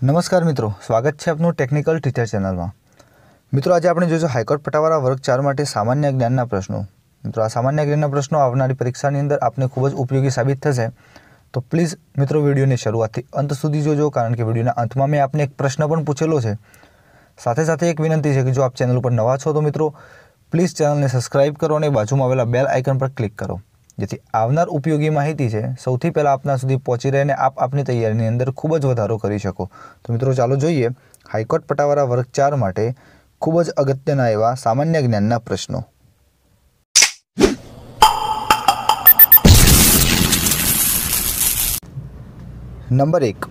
नमस्कार मित्रों, स्वागत है आपનું ટેકનિકલ ટીચર ચેનલમાં। મિત્રો આજે આપણે જોઈશું હાઈકોર્ટ પટાવાળા વર્ગ 4 માટે સામાન્ય જ્ઞાનના પ્રશ્નો। મિત્રો આ સામાન્ય જ્ઞાનના પ્રશ્નો આવનારી પરીક્ષાની અંદર આપને ખૂબ જ ઉપયોગી સાબિત થશે, તો પ્લીઝ મિત્રો વિડીયોની શરૂઆતથી અંત સુધી જોજો, કારણ કે વિડીયોના અંતમાં મેં આપને એક પ્રશ્ન પણ પૂછેલો છે। સાથે સાથે એક વિનંતી છે કે જો આપ ચેનલ ઉપર નવા છો તો મિત્રો પ્લીઝ ચેનલને સબસ્ક્રાઇબ કરો અને બાજુમાં આવેલા બેલ આઇકન પર ક્લિક કરો, જેથી આવનાર ઉપયોગી માહિતી છે સૌથી પહેલાં આપના સુધી પહોંચી રહે અને આપ આપની તૈયારીની અંદર ખૂબ જ વધારો કરી શકો। તો મિત્રો ચાલો જોઈએ હાઈકોર્ટ પટાવાળા વર્ગ 4 માટે ખૂબ જ અગત્યના એવા સામાન્ય જ્ઞાનના પ્રશ્નો। નંબર 1,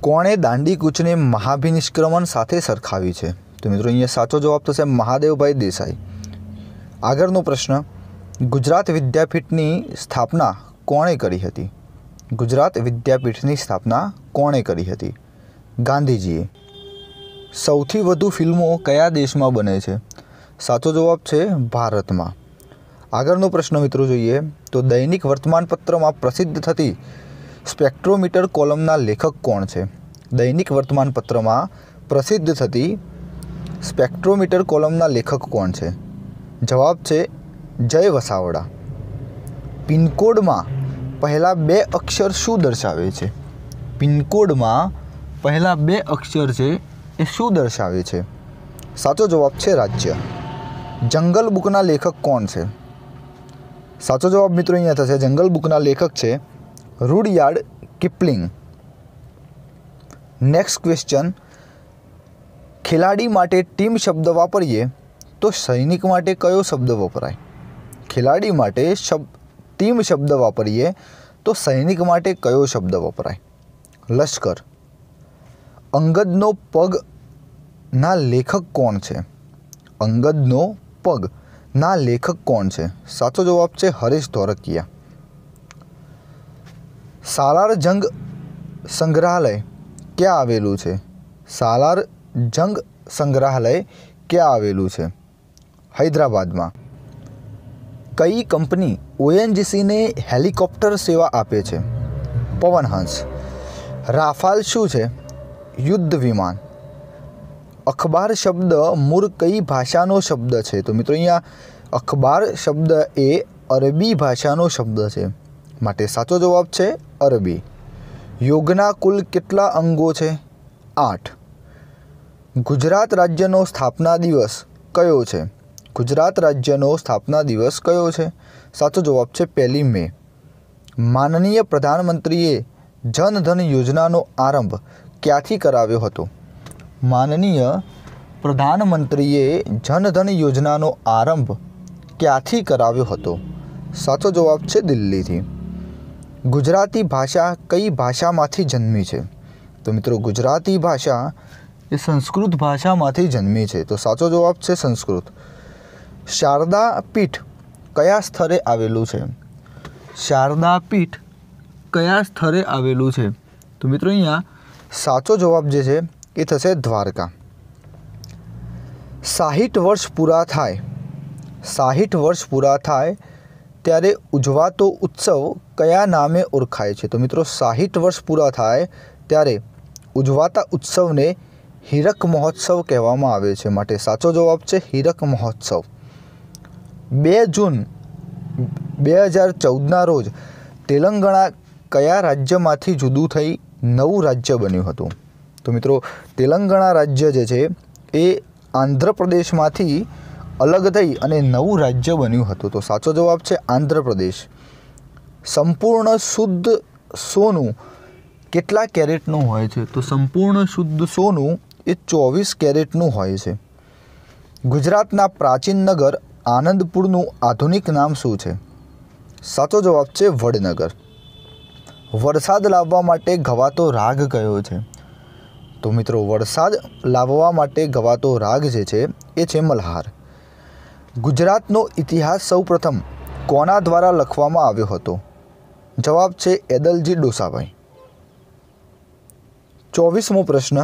કોણે દાંડી કૂચને મહાભિનિષ્ક્રમણ સાથે સરખાવી છે? તો મિત્રો અહીંયા સાચો જવાબ થશે મહાદેવભાઈ દેસાઈ। આગળનો પ્રશ્ન, ગુજરાત વિદ્યાપીઠની સ્થાપના કોણે કરી હતી? ગુજરાત વિદ્યાપીઠની સ્થાપના કોણે કરી હતી? ગાંધીજીએ। સૌથી વધુ ફિલ્મો કયા દેશમાં બને છે? સાચો જવાબ છે ભારતમાં। આગળનો પ્રશ્ન મિત્રો જોઈએ તો દૈનિક વર્તમાનપત્રમાં પ્રસિદ્ધ થતી સ્પેક્ટ્રોમીટર કોલમના લેખક કોણ છે? દૈનિક વર્તમાનપત્રમાં પ્રસિદ્ધ થતી સ્પેક્ટ્રોમીટર કોલમના લેખક કોણ છે? જવાબ છે જય વસાવડા। પિનકોડમાં પહેલા 2 અક્ષર શું દર્શાવે છે? પિનકોડમાં પહેલા 2 અક્ષર છે એ શું દર્શાવે છે? સાચો જવાબ છે રાજ્ય। જંગલ બુકના લેખક કોણ છે? સાચો જવાબ મિત્રો અહીંયા થશે જંગલ બુકના લેખક છે રૂડયાર્ડ કિપલિંગ। નેક્સ્ટ ક્વેશ્ચન, ખેલાડી માટે ટીમ શબ્દ વાપરીએ તો સૈનિક માટે કયો શબ્દ વપરાય? ખેલાડી માટે ટીમ શબ્દ વાપરીએ તો સૈનિક માટે કયો શબ્દ વપરાય? લશ્કર। અંગદનો પગના લેખક કોણ છે? અંગદનો પગના લેખક કોણ છે? સાચો જવાબ છે હરીશ ધોળકિયા। સાલાર જંગ સંગ્રહાલય ક્યાં આવેલું છે? સાલાર જંગ સંગ્રહાલય ક્યાં આવેલું છે? હૈદરાબાદમાં। કઈ કંપની ઓએનજીસીને હેલિકોપ્ટર સેવા આપે છે? પવનહંસ। રાફાલ શું છે? યુદ્ધ વિમાન। અખબાર શબ્દ મૂળ કઈ ભાષાનો શબ્દ છે? તો મિત્રો અહીંયા અખબાર શબ્દ એ અરબી ભાષાનો શબ્દ છે, માટે સાચો જવાબ છે અરબી। યોગના કુલ કેટલા અંગો છે? 8। ગુજરાત રાજ્યનો સ્થાપના દિવસ કયો છે? ગુજરાત રાજ્યનો સ્થાપના દિવસ કયો છે? સાચો જવાબ છે 1 મે। માનનીય પ્રધાનમંત્રીએ જનધન યોજનાનો આરંભ ક્યાંથી કરાવ્યો હતો? માનનીય પ્રધાનમંત્રીએ જનધન યોજનાનો આરંભ ક્યાંથી કરાવ્યો હતો? સાચો જવાબ છે દિલ્હીથી। ગુજરાતી ભાષા કઈ ભાષામાંથી જન્મી છે? તો મિત્રો ગુજરાતી ભાષા એ સંસ્કૃત ભાષામાંથી જન્મી છે, તો સાચો જવાબ છે સંસ્કૃત। શારદા પીઠ કયા સ્થળે આવેલું છે? શારદા પીઠ કયા સ્થળે આવેલું છે? તો મિત્રો અહીંયા સાચો જવાબ જે છે એ થશે દ્વારકા। 60 વર્ષ પૂરા થાય 60 વર્ષ પૂરા થાય ત્યારે ઉજવાતો ઉત્સવ કયા નામે ઓળખાય છે? તો મિત્રો 60 વર્ષ પૂરા થાય ત્યારે ઉજવાતા ઉત્સવને હીરક મહોત્સવ કહેવામાં આવે છે, માટે સાચો જવાબ છે હીરક મહોત્સવ। 2 જૂન 2014ના રોજ તેલંગાણા કયા રાજ્યમાંથી જુદું થઈ નવું રાજ્ય બન્યું હતું? તો મિત્રો તેલંગાણા રાજ્ય જે છે એ આંધ્રપ્રદેશમાંથી અલગ થઈ અને નવું રાજ્ય બન્યું હતું, તો સાચો જવાબ છે આંધ્રપ્રદેશ। સંપૂર્ણ શુદ્ધ સોનું કેટલા કેરેટનું હોય છે? તો સંપૂર્ણ શુદ્ધ સોનું એ 24 કેરેટનું હોય છે। ગુજરાતના પ્રાચીન નગર આનંદપુરનું આધુનિક નામ શું છે? સાચો જવાબ છે વડનગર। વરસાદ લાવવા માટે ગવાતો રાગ કયો છે? તો મિત્રો વરસાદ લાવવા માટે ગવાતો રાગ જે છે એ છે મલ્હાર। ગુજરાતનો ઇતિહાસ સૌપ્રથમ કોના દ્વારા લખવામાં આવ્યો હતો? જવાબ છે એદલજી ડોસાભાઈ। 24મો પ્રશ્ન,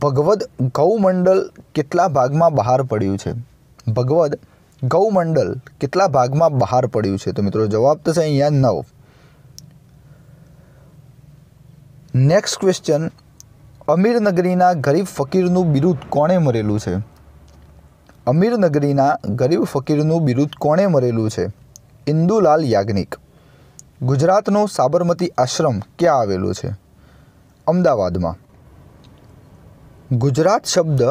ભગવદ ગૌમંડલ કેટલા ભાગમાં બહાર પડ્યું છે? ભગવદ ગૌમંડલ કેટલા ભાગમાં બહાર પડ્યું છે? તો મિત્રો જવાબ થશે અહીંયા 9। નેક્સ્ટ ક્વેશ્ચન, અમીરનગરીના ગરીબ ફકીરનું બિરુદ કોણે મરેલું છે? અમીરનગરીના ગરીબ ફકીરનું બિરુદ કોણે મરેલું છે? ઇન્દુલાલ યાજ્ઞિક. ગુજરાતનો સાબરમતી આશ્રમ ક્યાં આવેલું છે? અમદાવાદમાં. ગુજરાત શબ્દ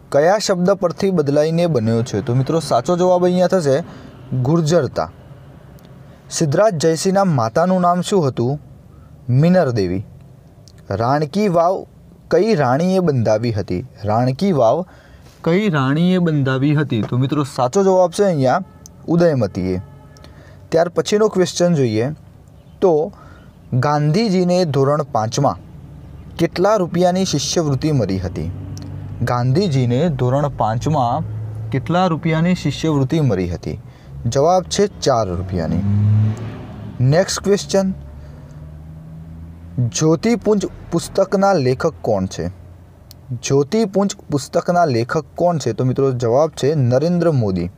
કયા શબ્દ પરથી બદલાઈને બન્યો છે? તો મિત્રો સાચો જવાબ અહીંયા થશે ગુર્જરતા. સિદ્ધરાજ જયસિંહના માતાનું નામ શું હતું? મિનર દેવી. રાણકી વાવ કઈ રાણીએ બંધાવી હતી? રાણકી વાવ કઈ રાણીએ બંધાવી હતી? તો મિત્રો સાચો જવાબ છે અહીંયા ઉદયમતીએ. ત્યાર પછીનો ક્વેશ્ચન જોઈએ તો ગાંધીજીને ધોરણ 5માં કેટલા રૂપિયાની શિષ્યવૃત્તિ મળી હતી? ગાંધીજીને ધોરણ 5માં કેટલા રૂપિયાની શિષ્યવૃત્તિ મળી હતી? જવાબ છે 4 રૂપિયાની. નેક્સ્ટ ક્વેશ્ચન, જ્યોતિપુંજ પુસ્તકના લેખક કોણ છે? જ્યોતિપુંજ પુસ્તકના લેખક કોણ છે? તો મિત્રો જવાબ છે નરેન્દ્ર મોદી.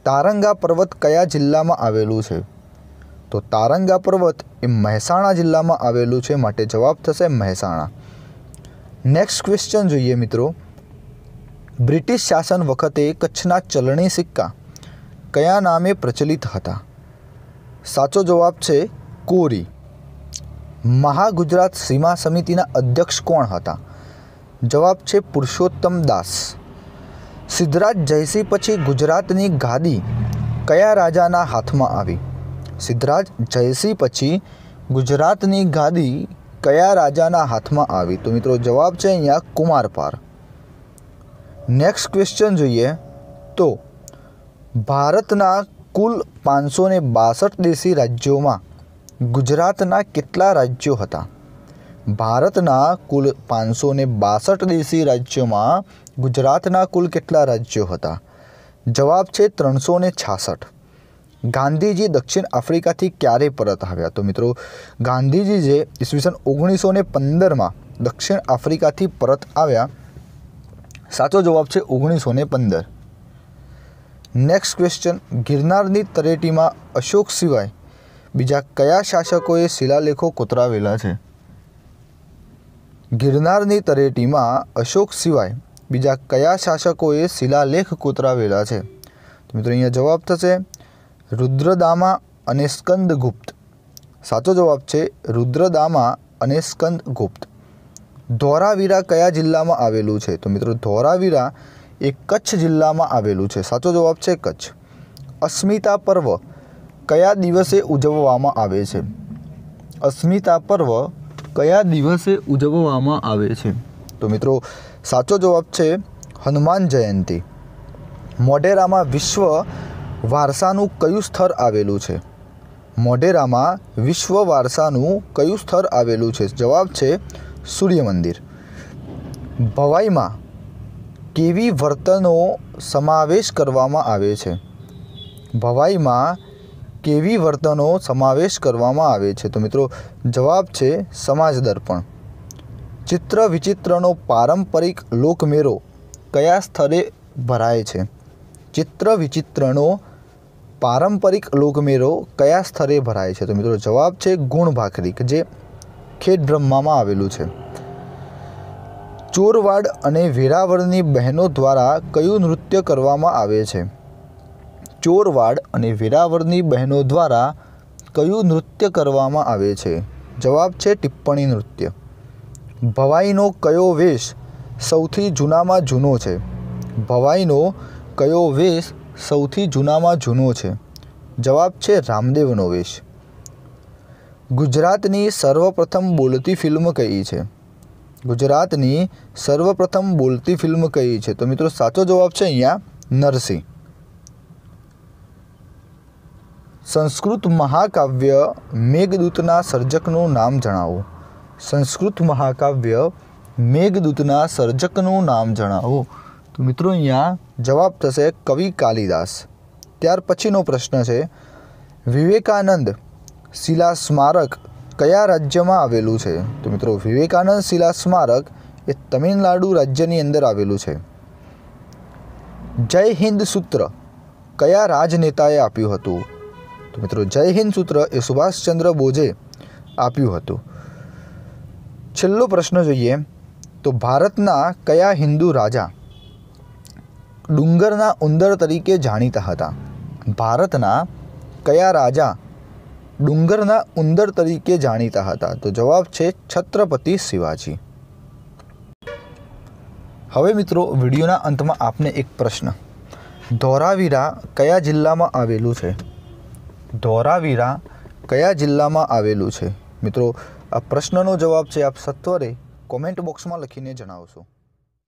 તારંગા પર્વત કયા જિલ્લામાં આવેલું છે? તો તારંગા પર્વત એ મહેસાણા જિલ્લામાં આવેલું છે, માટે જવાબ થશે મહેસાણા. નેક્સ્ટ ક્વેશ્ચન જોઈએ મિત્રો, બ્રિટિશ શાસન વખતે કચ્છના ચલણી સિક્કા કયા નામે પ્રચલિત હતા? સાચો જવાબ છે કોરી. મહાગુજરાત સીમા સમિતિના અધ્યક્ષ કોણ હતા? જવાબ છે પુરુષોત્તમ દાસ. સિદ્ધરાજ જયસિંહ પછી ગુજરાતની ગાદી કયા રાજાના હાથમાં આવી? સિદ્ધરાજ જયસિંહ પછી ગુજરાતની ગાદી કયા રાજાના હાથમાં આવી? તો મિત્રો જવાબ છે અહીંયા કુમારપાર. નેક્સ્ટ ક્વેશ્ચન જોઈએ તો ભારતના કુલ 562 દેશી રાજ્યોમાં ગુજરાતના કેટલા રાજ્યો હતા? ભારતના કુલ 562 દેશી રાજ્યોમાં ગુજરાતના કુલ કેટલા રાજ્યો હતા? જવાબ છે 366. ગાંધીજી દક્ષિણ આફ્રિકાથી ક્યારે પરત આવ્યા? તો મિત્રો ગાંધીજી જે ઈસવીસન 1915માં દક્ષિણ આફ્રિકાથી પરત આવ્યા. સાચો જવાબ છે 1915. નેક્સ્ટ ક્વેશ્ચન, ગિરનારની તળેટીમાં અશોક સિવાય બીજા કયા શાસકોએ શિલાલેખો કોતરાવેલા છે? ગિરનારની તળેટીમાં અશોક સિવાય બીજા કયા શાસકોએ શિલાલેખ કોતરાવેલા છે? તો મિત્રો અહીંયા જવાબ થશે રુદ્રદામા અને સ્કંદગુપ્ત. સાચો જવાબ છે રુદ્રદામા અને સ્કંદગુપ્ત. ધોળાવીરા કયા જિલ્લામાં આવેલું છે? તો મિત્રો ધોળાવીરા એ કચ્છ જિલ્લામાં આવેલું છે. સાચો જવાબ છે કચ્છ. અસ્મિતા પર્વ કયા દિવસે ઉજવવામાં આવે છે? અસ્મિતા પર્વ કયા દિવસે ઉજવવામાં આવે છે? તો મિત્રો સાચો જવાબ છે હનુમાન જયંતિ. મોઢેરામાં વિશ્વ વારસાનું કયું સ્થળ આવેલું છે? મોઢેરામાં વિશ્વ વારસાનું કયું સ્થળ આવેલું છે? જવાબ છે સૂર્ય મંદિર. ભવાઈમાં કેવી વર્તનો સમાવેશ કરવામાં આવે છે? ભવાઈમાં કેવી વર્તનો સમાવેશ કરવામાં આવે છે? તો મિત્રો જવાબ છે સમાજ દર્પણ. ચિત્ર વિચિત્રનો પારંપરિક લોકમેળો કયા સ્થળે ભરાય છે? ચિત્ર વિચિત્રનો પારંપરિક લોકમેળો કયા સ્થળે ભરાય છે? તો મિત્રો જવાબ છે ગુણભાખરી, કે જે ખેડબ્રહ્મામાં આવેલું છે. ચોરવાડ અને વેરાવળની બહેનો દ્વારા કયું નૃત્ય કરવામાં આવે છે? ચોરવાડ અને વેરાવળની બહેનો દ્વારા કયું નૃત્ય કરવામાં આવે છે? જવાબ છે ટિપ્પણી નૃત્ય. ભવાઈનો કયો વેશ સૌથી જૂનામાં જૂનો છે? ભવાઈનો કયો વેશ સૌથી જૂનામાં જૂનો છે? જવાબ છે રામદેવનો વેશ. ગુજરાતની સર્વપ્રથમ બોલતી ફિલ્મ કઈ છે? ગુજરાતની સર્વપ્રથમ બોલતી ફિલ્મ કઈ છે? તો મિત્રો સાચો જવાબ છે અહીંયા નરસિંહ. સંસ્કૃત મહાકાવ્ય મેઘદૂતના સર્જકનું નામ જણાવો. સંસ્કૃત મહાકાવ્ય મેઘદૂતના સર્જકનું નામ જણાવો. તો મિત્રો અહીંયા જવાબ થશે કવિ કાલિદાસ. ત્યાર પછીનો પ્રશ્ન છે, વિવેકાનંદ શિલા સ્મારક કયા રાજ્યમાં આવેલું છે? તો મિત્રો વિવેકાનંદ શિલા સ્મારક એ તમિલનાડુ રાજ્યની અંદર આવેલું છે. જય હિન્દ સૂત્ર કયા રાજનેતાએ આપ્યું હતું? તો મિત્રો જય હિન્દ સૂત્ર એ સુભાષચંદ્ર બોઝે આપ્યું હતું. છેલ્લો પ્રશ્ન જોઈએ તો ભારતના કયા હિન્દુ રાજા ડુંગરના ઉંદર તરીકે જાણીતા હતા? ભારતના કયા રાજા ડુંગરના ઉંદર તરીકે જાણીતા હતા? તો જવાબ છે છત્રપતિ શિવાજી. હવે મિત્રો વિડીયોના અંતમાં આપને એક પ્રશ્ન, ધોળાવીરા કયા જિલ્લામાં આવેલું છે? ધોળાવીરા કયા જિલ્લામાં આવેલું છે? મિત્રો આ પ્રશ્નનો જવાબ છે આપ સત્વરે કોમેન્ટ બોક્સમાં લખીને જણાવશો.